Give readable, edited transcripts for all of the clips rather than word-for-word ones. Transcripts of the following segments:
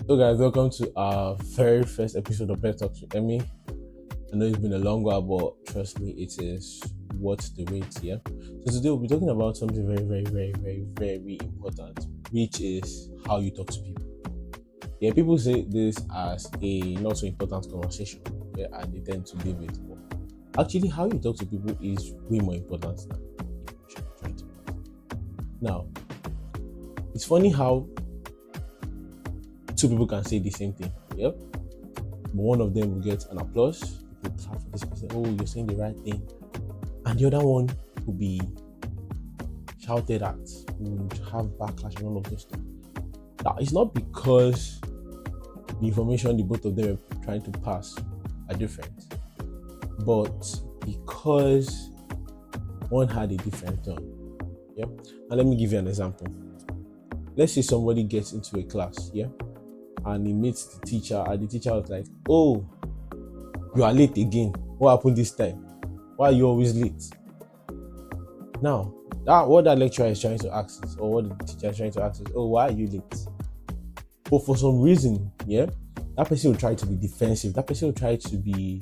So guys, welcome to our very first episode of Pet Talks with Emmy. I know it's been a long while, but trust me, it is worth the wait here. So today we'll be talking about something very important, which is how you talk to people. Yeah, people say this as a not so important conversation, and they tend to leave it. But actually, how you talk to people is way more important than trying to. Now, it's funny how two people can say the same thing, but one of them will get an applause, people clap for this person, oh, you're saying the right thing, and the other one will be shouted at, would have backlash and all of those things. Now, it's not because the information the both of them are trying to pass are different, but because one had a different tone. And let me give you an example. Let's say somebody gets into a class, and he meets the teacher, and the teacher was like, oh, you are late again. What happened this time? Why are you always late? Now, what that lecturer is trying to ask is, or what the teacher is trying to ask is, oh, why are you late? But for some reason, that person will try to be defensive. That person will try to be,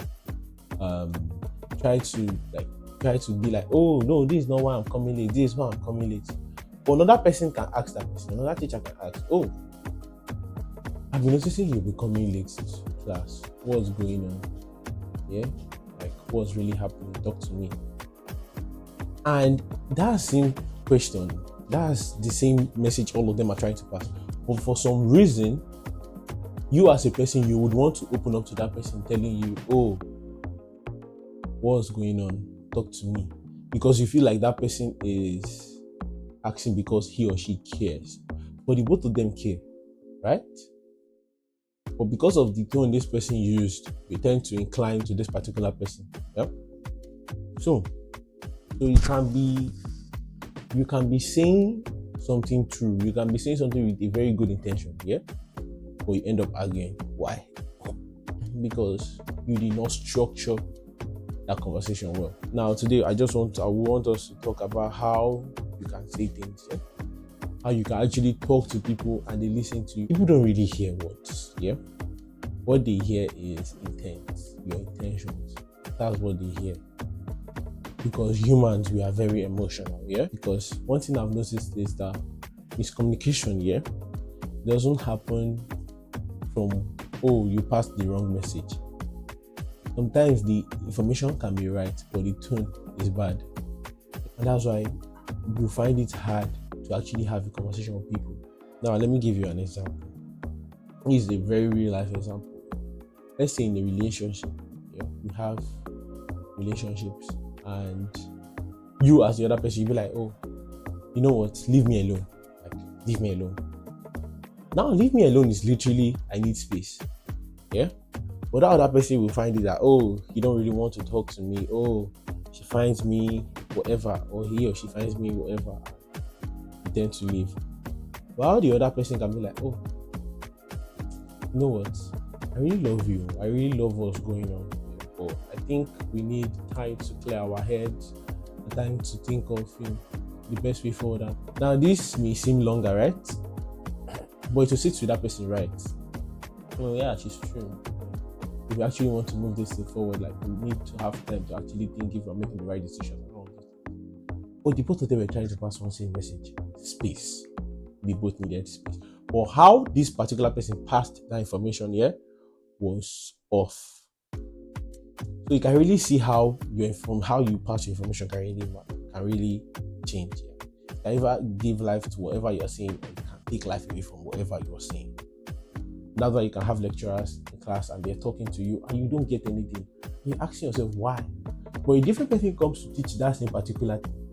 try to be like, oh, no, this is not why I'm coming late. This is why I'm coming late. But another person can ask that person. Another teacher can ask, oh, I've been noticing you'll be coming late to class. What's going on? Like, what's really happening? Talk to me. And that same question, that's the same message all of them are trying to pass. But for some reason, you as a person, you would want to open up to that person telling you, oh, what's going on? Talk to me. Because you feel like that person is asking because he or she cares. But the both of them care, right? But because of the tone this person used, we tend to incline to this particular person. So you can be saying something true. You can be saying something with a very good intention, but you end up arguing. Why? Because you did not structure that conversation well. Now today, I want us to talk about how you can say things, how you can actually talk to people and they listen to you. People don't really hear words, What they hear is intent, your intentions. That's what they hear. Because humans, we are very emotional, Because one thing I've noticed is that miscommunication, doesn't happen from, oh, you passed the wrong message. Sometimes the information can be right, but the tone is bad. And that's why you find it hard to actually have a conversation with people. Now, let me give you an example. This is a very real life example. Let's say in a relationship, we have relationships, and you as the other person, you'll be like, oh, you know what, leave me alone. Like, leave me alone. Now, leave me alone is literally, I need space. But that other person will find it that, oh, you don't really want to talk to me. Oh, she finds me whatever, or he or she finds me whatever. You tend to leave. While the other person can be like, oh, you know what? I really love you. I really love what's going on. But I think we need time to clear our heads, time to think of the best way forward. Now, this may seem longer, right? But it will sit with that person, right? Oh, yeah, she's true. If we actually want to move this thing forward, like, we need to have time to actually think if we're making the right decision. But the both of them were trying to pass one same message: space. They both needed space. But how this particular person passed that information was off. So you can really see how you pass your information can really change. You can either give life to whatever you're saying, or you can take life away from whatever you're saying. That's why you can have lecturers in class and they're talking to you and you don't get anything. You're asking yourself why. But a different person comes to teach that same particular thing,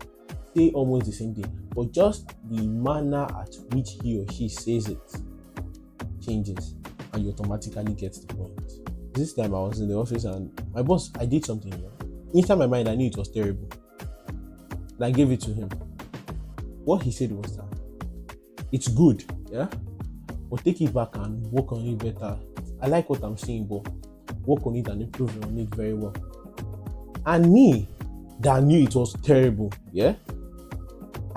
say almost the same thing, but just the manner at which he or she says it changes, and you automatically get the point. This time I was in the office and my boss, I did something. Inside my mind, I knew it was terrible. And I gave it to him. What he said was that it's good, but take it back and work on it better. I like what I'm saying, but work on it and improve on it very well. And me, that knew it was terrible,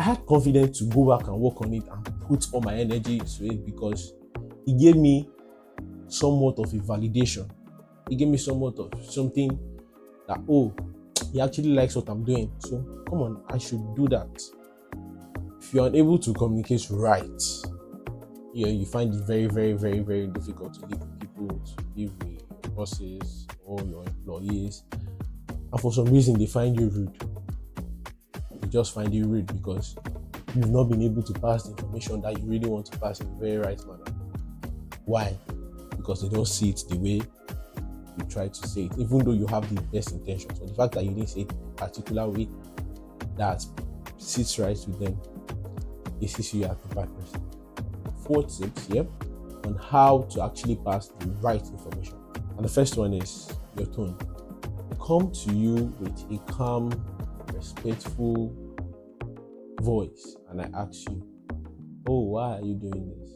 I had confidence to go back and work on it and put all my energy to it because it gave me somewhat of a validation. He gave me somewhat of something that, oh, he actually likes what I'm doing. So come on, I should do that. If you're unable to communicate right, you find it very, very, very, very difficult to live with people, to live with bosses or your employees. And for some reason, they find you rude. They just find you rude because you've not been able to pass the information that you really want to pass in a very right manner. Why? Because they don't see it the way you try to say it, even though you have the best intentions. So the fact that you didn't say it in a particular way that sits right with them, it sees you as a bad person. 4 tips, on how to actually pass the right information. And the first one is your tone. Come to you with a calm, respectful voice, and I ask you, oh, why are you doing this?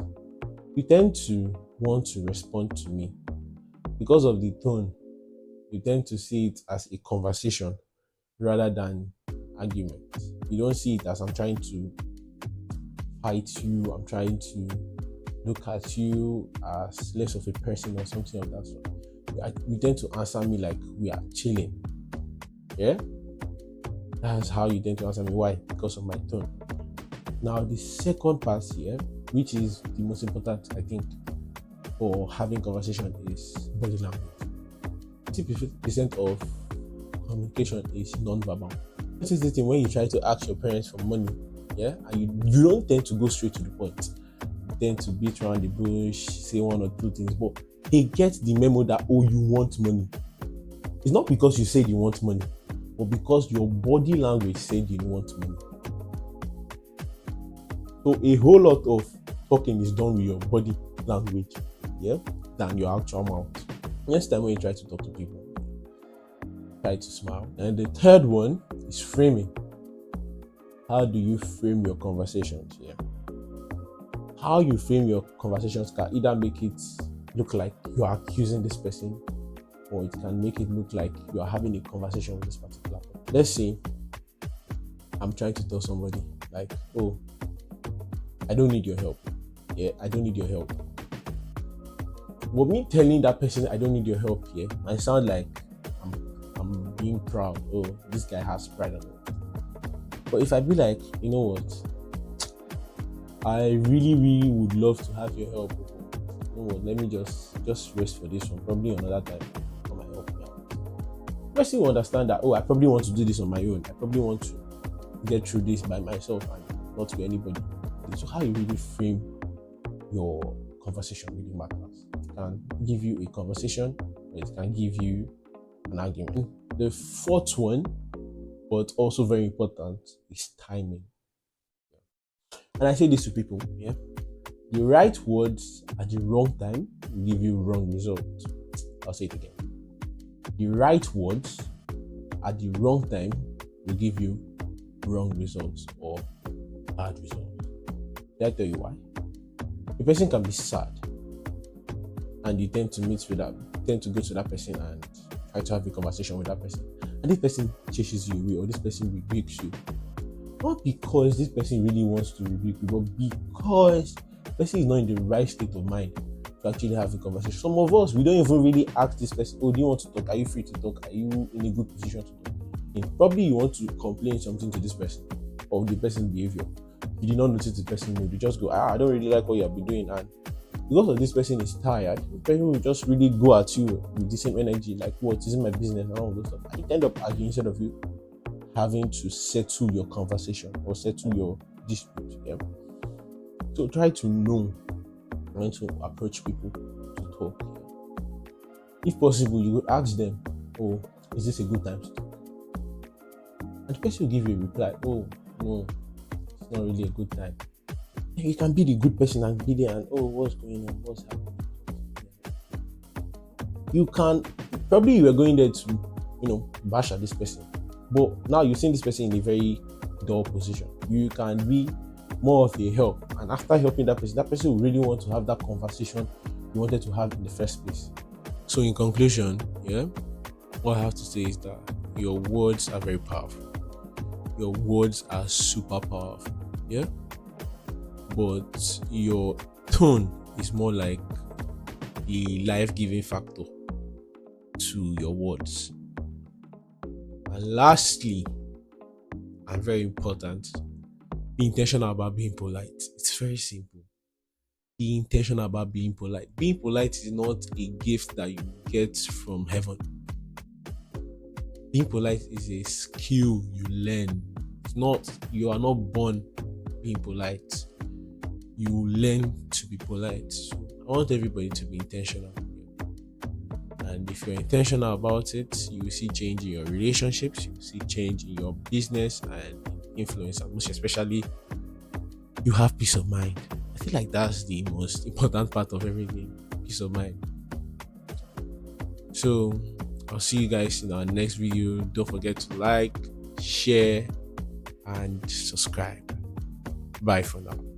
You tend to want to respond to me. Because of the tone, you tend to see it as a conversation rather than argument. You don't see it as I'm trying to fight you, I'm trying to look at you as less of a person or something of that sort. You tend to answer me like we are chilling. Yeah? That's how you tend to answer me. Why? Because of my tone. Now, the second part here, which is the most important, I think, for having conversation, is body language. 50% of communication is non-verbal. This is the thing when you try to ask your parents for money, and you don't tend to go straight to the point. You tend to beat around the bush, say one or two things, but they get the memo that, oh, you want money. It's not because you said you want money, but because your body language said you want money. So a whole lot of talking is done with your body language, than your actual mouth. Next time when you try to talk to people, try to smile. And the third one is framing. How do you frame your conversations? How you frame your conversations can either make it look like you are accusing this person, or it can make it look like you are having a conversation with this particular person. Let's say I'm trying to tell somebody like, oh, I don't need your help. I don't need your help. But me telling that person I don't need your help might sound like I'm being proud. Oh, this guy has pride on it. But if I be like, you know what, I really, really would love to have your help. You know what, let me just rest for this one. Probably another time for my help me out. Person will understand that, oh, I probably want to do this on my own. I probably want to get through this by myself and not with anybody. So how you really frame your conversation really matters. It can give you a conversation, or it can give you an argument. The fourth one, but also very important, is timing. And I say this to people, the right words at the wrong time will give you wrong results. I'll say it again. The right words at the wrong time will give you wrong results or bad results. Did I tell you why? The person can be sad, and you tend to go to that person and try to have a conversation with that person, and this person chases you away, or this person rebukes you. Not because this person really wants to rebuke you, but because the person is not in the right state of mind to actually have a conversation. Some of us, we don't even really ask this person, oh, do you want to talk? Are you free to talk? Are you in a good position to talk? And probably you want to complain something to this person of the person's behavior. You did not notice the person mood. You just go, I don't really like what you have been doing. And because of this person is tired, the person will just really go at you with the same energy, like, what, isn't my business, and all those stuff. And you end up arguing instead of you having to settle your conversation or settle your dispute. So try to know when to approach people to talk. If possible, you would ask them, oh, is this a good time to talk? And the person will give you a reply, oh, no, it's not really a good time. And you can be the good person and be there and, oh, what's going on? What's happening? You can, probably you were going there to, bash at this person. But now you've seen this person in a very dull position. You can be more of a help. And after helping that person will really want to have that conversation you wanted to have in the first place. So in conclusion, what I have to say is that your words are very powerful. Your words are super powerful. But your tone is more like a life-giving factor to your words. And lastly, and very important, be intentional about being polite. It's very simple. Be intentional about being polite. Being polite is not a gift that you get from heaven. Being polite is a skill you learn. It's not, you are not born being polite. You learn to be polite. So I want everybody to be intentional. And if you're intentional about it, you will see change in your relationships, you will see change in your business and influence, and most especially, you have peace of mind. I feel like that's the most important part of everything, peace of mind. So I'll see you guys in our next video. Don't forget to like, share, and subscribe. Bye for now.